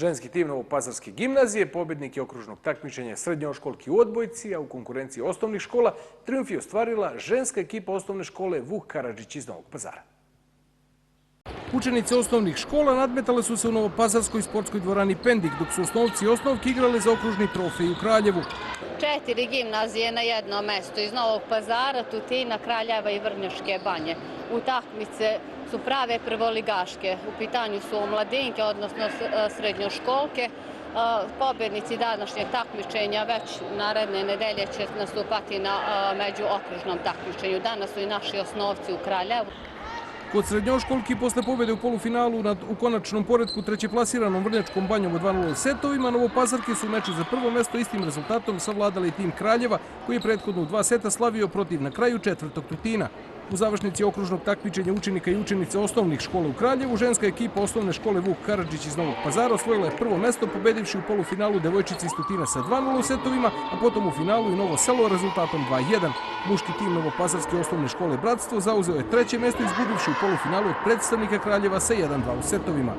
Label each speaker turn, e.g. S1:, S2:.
S1: Ženski tim Novopazarske gimnazije pobjednik je okružnog takmičenja srednjoškolki u odbojci, a u konkurenciji osnovnih škola trijumf je ostvarila ženska ekipa osnovne škole Vuk Karadžić iz Novog Pazara. Učenice osnovnih škola nadmetale su se u Novopazarskoj sportskoj dvorani Pendik, dok su osnovci i osnovki igrale za okružni trofej u Kraljevu.
S2: 4 gimnazije na jednom mestu iz Novog Pazara, Tutina, Kraljeva i Vrnjačke Banje. Utakmice su prave prvoligaške. U pitanju su omladinke, odnosno srednjoškolke. Pobjednici današnjeg takmičenja već naredne nedelje će nastupati na međuokružnom takmičenju. Danas su i naši osnovci u Kraljevu.
S1: Kod srednjoškolki posle pobjede u polufinalu nad u konačnom poretku trećeplasiranom Vrnjačkom Banjom u 2:0 setovima, Novopazarke su u meču za prvo mesto istim rezultatom savladali tim Kraljeva, koji je prethodno u 2 seta slavio protiv na kraju četvrtog Tutina. U završnici okružnog takmičenja učenika i učenice osnovnih škola u Kraljevu, ženska ekipa osnovne škole Vuk Karadžić iz Novog Pazara osvojila je prvo mesto pobedivši u polufinalu devojčice iz Tutina sa 2:0 setovima, a potom u finalu i Novo Selo rezultatom 2:1. Muški tim Novopazarske osnovne škole Bratstvo zauzeo je treće mesto izgubivši u polufinalu od predstavnika Kraljeva sa 1:2 u setovima.